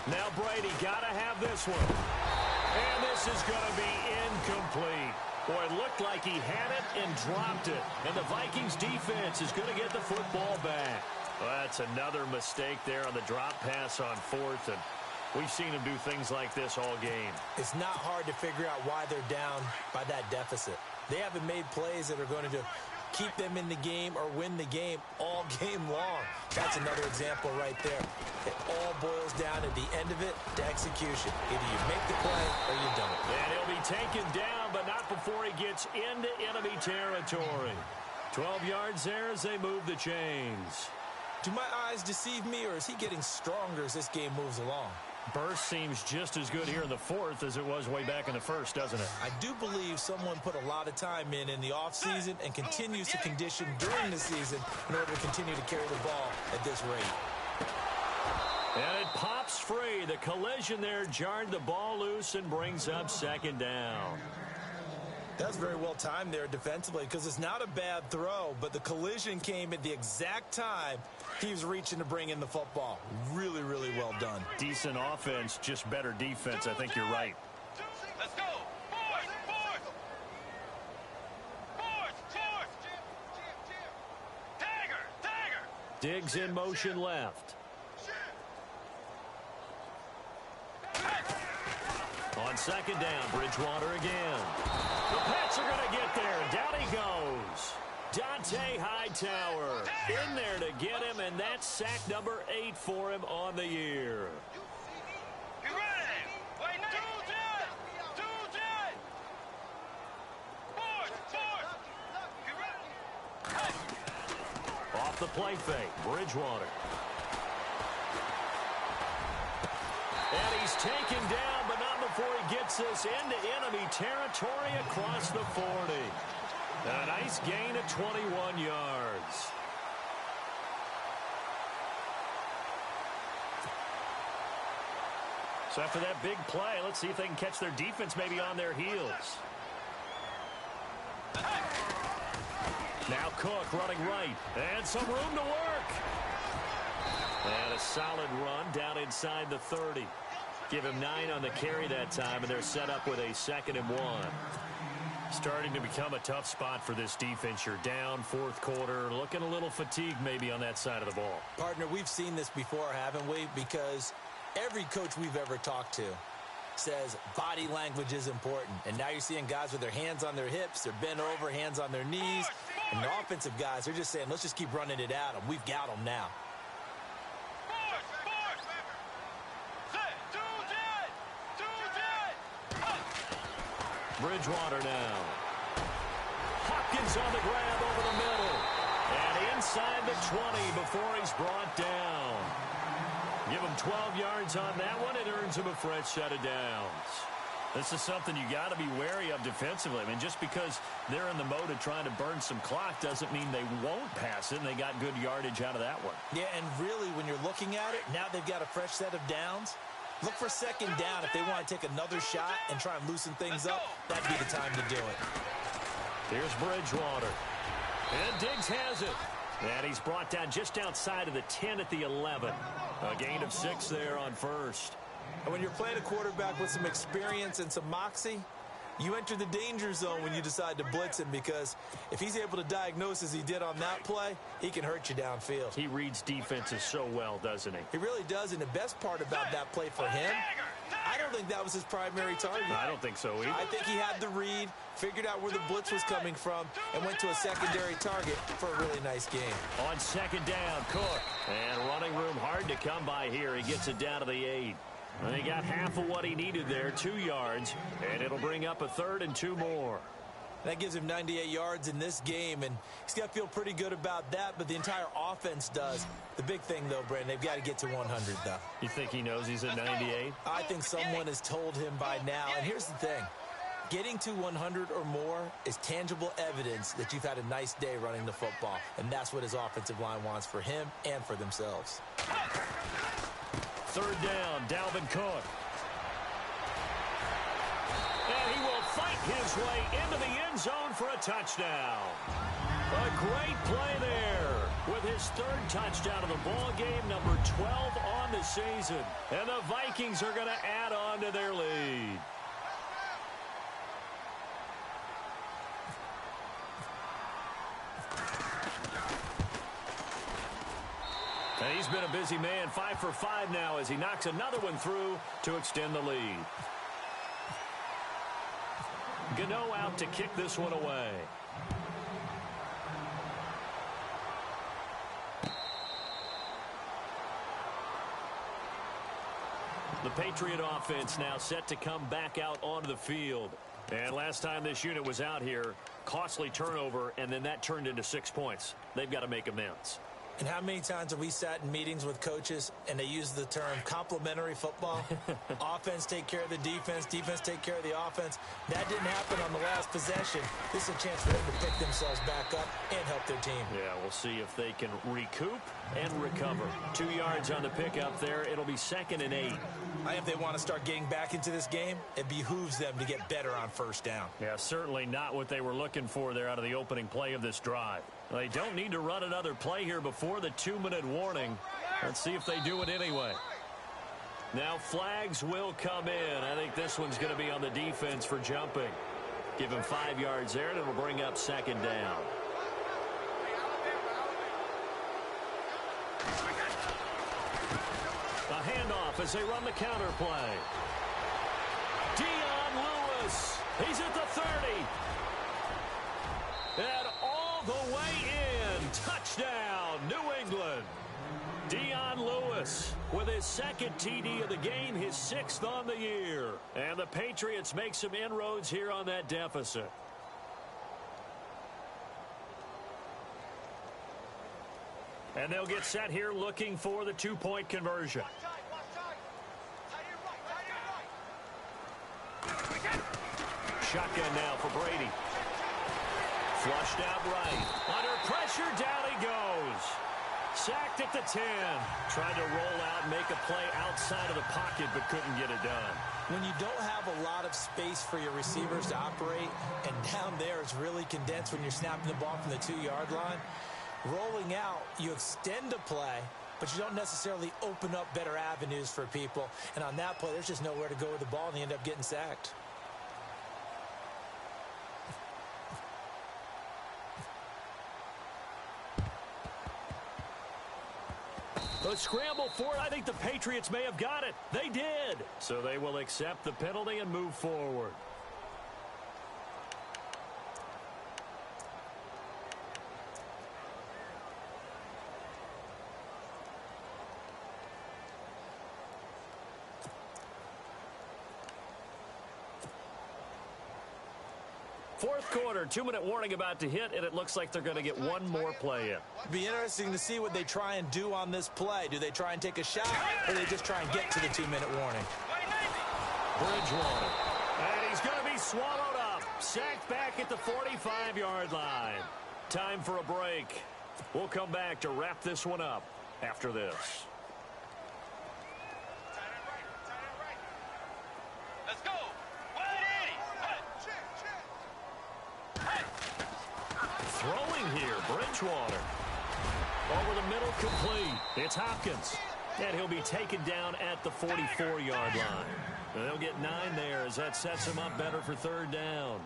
Speaker 2: Now Brady got to have this one. And this is going to be incomplete. Boy, it looked like he had it and dropped it. And the Vikings defense is going to get the football back. Well, that's another mistake there on the drop pass on 4th. And we've seen him do things like this all game.
Speaker 3: It's not hard to figure out why they're down by that deficit. They haven't made plays that are going to keep them in the game or win the game all game long. That's another example right there. It all boils down at the end of it to execution. Either you make the play or you don't.
Speaker 2: And he'll be taken down, but not before he gets into enemy territory. 12 yards there as they move the chains.
Speaker 3: Do my eyes deceive me, or is he getting stronger as this game moves along?
Speaker 2: Burst seems just as good here in the 4th as it was way back in the 1st, doesn't it?
Speaker 3: I do believe someone put a lot of time in the offseason and continues to condition during the season in order to continue to carry the ball at this rate.
Speaker 2: And it pops free. The collision there jarred the ball loose and brings up 2nd down.
Speaker 3: That's very well timed there defensively, because it's not a bad throw, but the collision came at the exact time he was reaching to bring in the football. Really, really well done.
Speaker 2: Decent offense, just better defense. I think you're right.
Speaker 4: Let's go. Fourth. Dagger.
Speaker 2: Diggs in motion left. On 2nd down, Bridgewater again. The Pats are going to get there. Down he goes. Dante Hightower in there to get him, and that's sack number 8 for him on the year.
Speaker 4: Be ready. Wait, do that. Fourth. Be ready.
Speaker 2: Off the play fake, Bridgewater. And he's taken down, but not before he gets this into enemy territory across the 40. A nice gain of 21 yards. So after that big play, let's see if they can catch their defense maybe on their heels. Now Cook running right. And some room to work. And a solid run down inside the 30. Give him 9 on the carry that time, and they're set up with a 2nd and 1. Starting to become a tough spot for this defense. You're down 4th quarter, looking a little fatigued maybe on that side of the ball.
Speaker 3: Partner, we've seen this before, haven't we? Because every coach we've ever talked to says body language is important. And now you're seeing guys with their hands on their hips, they're bent over, hands on their knees. And the offensive guys, they're just saying, let's just keep running it at them. We've got them now.
Speaker 2: Bridgewater now. Hopkins on the grab over the middle. And inside the 20 before he's brought down. Give him 12 yards on that one. It earns him a fresh set of downs. This is something you got to be wary of defensively. I mean, just because they're in the mode of trying to burn some clock doesn't mean they won't pass it, and they got good yardage out of that one.
Speaker 3: Yeah, and really, when you're looking at it, now they've got a fresh set of downs. Look for second down. If they want to take another shot and try and loosen things up, that'd be the time to do it.
Speaker 2: Here's Bridgewater. And Diggs has it. And he's brought down just outside of the 10 at the 11. A gain of 6 there on first.
Speaker 3: And when you're playing a quarterback with some experience and some moxie, you enter the danger zone when you decide to blitz him, because if he's able to diagnose as he did on that play, he can hurt you downfield.
Speaker 2: He reads defenses so well, doesn't he?
Speaker 3: He really does, and the best part about that play for him, I don't think that was his primary target.
Speaker 2: I don't think so either.
Speaker 3: I think he had the read, figured out where the blitz was coming from, and went to a secondary target for a really nice game.
Speaker 2: On second down, Cook. And running room hard to come by here. He gets it down to the 8. And he got half of what he needed there, 2 yards, and it'll bring up a 3rd and 2 more.
Speaker 3: That gives him 98 yards in this game, and he's got to feel pretty good about that, but the entire offense does. The big thing, though, Brandon, they've got to get to 100, though.
Speaker 2: You think he knows he's at 98?
Speaker 3: I think someone has told him by now, and here's the thing. Getting to 100 or more is tangible evidence that you've had a nice day running the football, and that's what his offensive line wants for him and for themselves.
Speaker 2: 3rd down, Dalvin Cook. And he will fight his way into the end zone for a touchdown. A great play there with his 3rd touchdown of the ball game, number 12 on the season. And the Vikings are going to add on to their lead. And he's been a busy man, 5 for 5 now as he knocks another one through to extend the lead. Gano out to kick this one away. The Patriot offense now set to come back out onto the field. And last time this unit was out here, costly turnover, and then that turned into 6 points. They've got to make amends.
Speaker 3: And how many times have we sat in meetings with coaches and they use the term complementary football? Offense take care of the defense, defense take care of the offense. That didn't happen on the last possession. This is a chance for them to pick themselves back up and help their team.
Speaker 2: Yeah, we'll see if they can recoup and recover. 2 yards on the pickup there. It'll be 2nd and 8.
Speaker 3: I think if they want to start getting back into this game, it behooves them to get better on 1st down.
Speaker 2: Yeah, certainly not what they were looking for there out of the opening play of this drive. They don't need to run another play here before the 2-minute warning. Let's see if they do it anyway. Now flags will come in. I think this one's going to be on the defense for jumping. Give him 5 yards there, and it'll bring up 2nd down. A handoff as they run the counter play. Dion Lewis. He's at the 30. And all the way in. Touchdown, New England. Dion Lewis with his 2nd TD of the game, his 6th on the year. And the Patriots make some inroads here on that deficit. And they'll get set here looking for the 2-point conversion. Shotgun now for Brady. Flushed out right. Under pressure, down he goes. Sacked at the 10. Tried to roll out and make a play outside of the pocket, but couldn't get it done.
Speaker 3: When you don't have a lot of space for your receivers to operate, and down there it's really condensed when you're snapping the ball from the 2-yard line, rolling out, you extend a play, but you don't necessarily open up better avenues for people. And on that play, there's just nowhere to go with the ball, and they end up getting sacked.
Speaker 2: A scramble for it. I think the Patriots may have got it. They did. So they will accept the penalty and move forward. Fourth quarter, 2-minute warning about to hit, and it looks like they're going to get one more play in.
Speaker 3: Be interesting to see what they try and do on this play. Do they try and take a shot, or do they just try and get to the 2-minute warning?
Speaker 2: Bridgewater. And he's going to be swallowed up. Sacked back at the 45-yard line. Time for a break. We'll come back to wrap this one up after this. complete. It's Hopkins. And he'll be taken down at the 44-yard line. They'll get 9 there as that sets him up better for third down.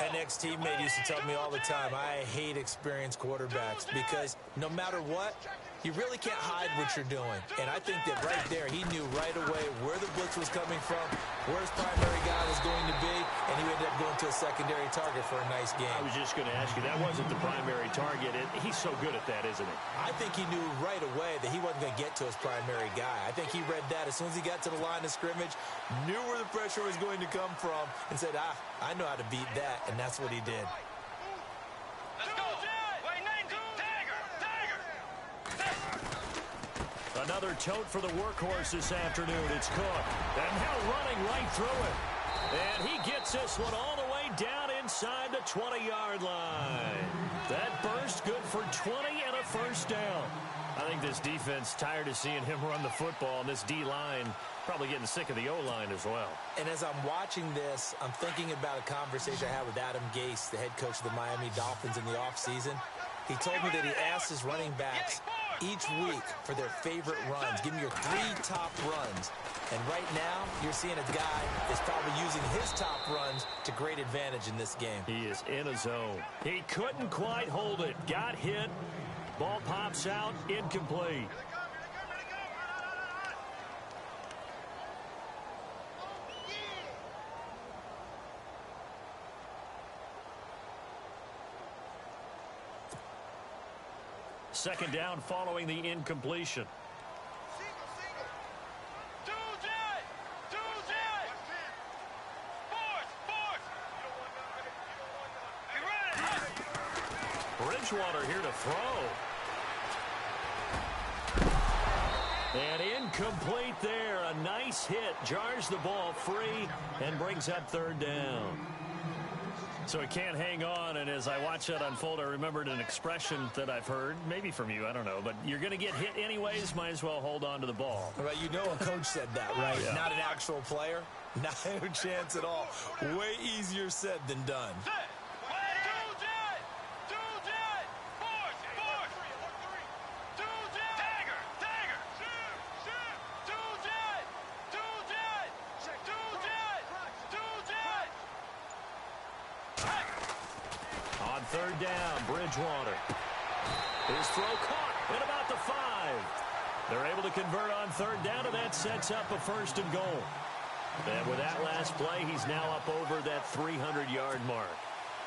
Speaker 3: An ex-teammate used to tell me all the time, I hate experienced quarterbacks because no matter what, you really can't hide what you're doing. And I think that right there, he knew right away where the blitz was coming from, where his primary guy was going to be, and he ended up going to a secondary target for a nice game.
Speaker 2: I was just going to ask you, that wasn't the primary target. He's so good at that, isn't he?
Speaker 3: I think he knew right away that he wasn't going to get to his primary guy. I think he read that as soon as he got to the line of scrimmage, knew where the pressure was going to come from, and said, I know how to beat that, and that's what he did.
Speaker 4: Let's go. Wait, 90.
Speaker 2: Another tote for the workhorse this afternoon. It's Cook. And now running right through it. And he gets this one all the way down inside the 20-yard line. That burst good for 20 and a first down. I think this defense tired of seeing him run the football, and this D-line probably getting sick of the O-line as well.
Speaker 3: And as I'm watching this, I'm thinking about a conversation I had with Adam Gase, the head coach of the Miami Dolphins in the offseason. He told me that he asked his running backs each week for their favorite runs. Give me your 3 top runs. And right now, you're seeing a guy that's probably using his top runs to great advantage in this game.
Speaker 2: He is in a zone. He couldn't quite hold it. Got hit. Ball pops out. Incomplete. Second down following the incompletion. Bridgewater here to throw. And incomplete there. A nice hit. Jars the ball free and brings up third down. So he can't hang on, and as I watch that unfold, I remembered an expression that I've heard, maybe from you, I don't know, but you're going to get hit anyways, might as well hold on to the ball.
Speaker 3: Right, you know a coach said that, right?
Speaker 2: Yeah.
Speaker 3: Not an actual player. Not a chance at all. Way easier said than done.
Speaker 2: Third down, Bridgewater. His throw caught at about the 5. They're able to convert on third down, and that sets up a first and goal. And with that last play, he's now up over that 300-yard mark.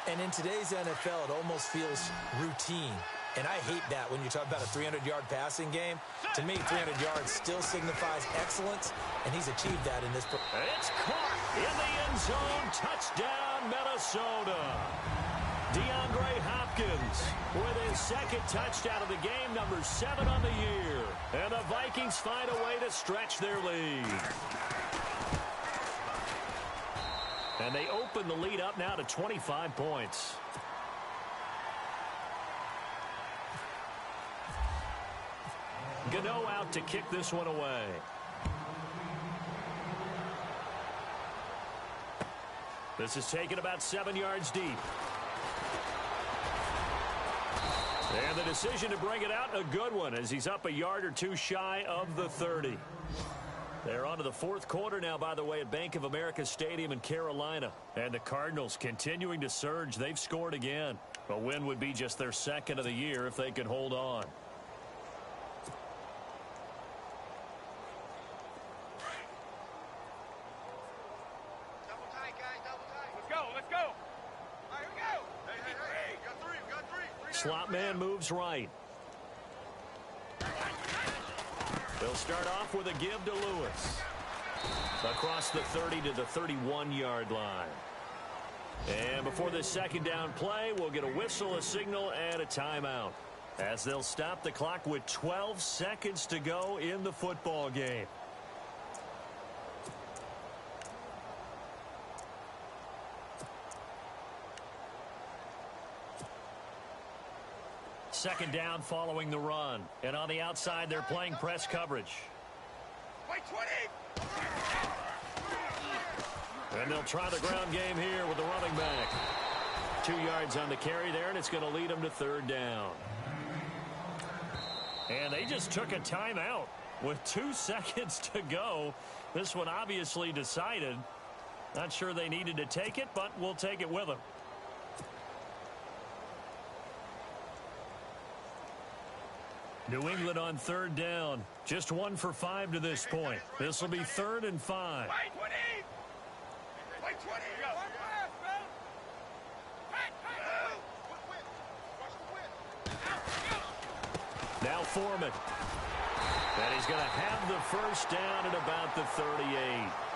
Speaker 3: And in today's NFL, it almost feels routine. And I hate that when you talk about a 300-yard passing game. To me, 300 yards still signifies excellence, and he's achieved that in this.
Speaker 2: It's caught in the end zone. Touchdown, Minnesota. DeAndre Hopkins with his second touchdown of the game, number 7 on the year. And the Vikings find a way to stretch their lead. And they open the lead up now to 25 points. Gano out to kick this one away. This is taken about 7 yards deep. And the decision to bring it out, a good one, as he's up a yard or 2 shy of the 30. They're on to the fourth quarter now, by the way, at Bank of America Stadium in Carolina. And the Cardinals continuing to surge. They've scored again. A win would be just their second of the year if they could hold on. Slot man moves right. They'll start off with a give to Lewis. Across the 30 to the 31-yard line. And before this second down play, we'll get a whistle, a signal, and a timeout. As they'll stop the clock with 12 seconds to go in the football game. Second down following the run. And on the outside, they're playing press coverage.
Speaker 4: Wait, 20!
Speaker 2: And they'll try the ground game here with the running back. 2 yards on the carry there, and it's going to lead them to third down. And they just took a timeout with 2 seconds to go. This one obviously decided. Not sure they needed to take it, but we'll take it with them. New England on 3rd down. Just 1 for 5 to this point. This will be 3rd and 5. Now Foreman. And he's going to have the first down at about the 38.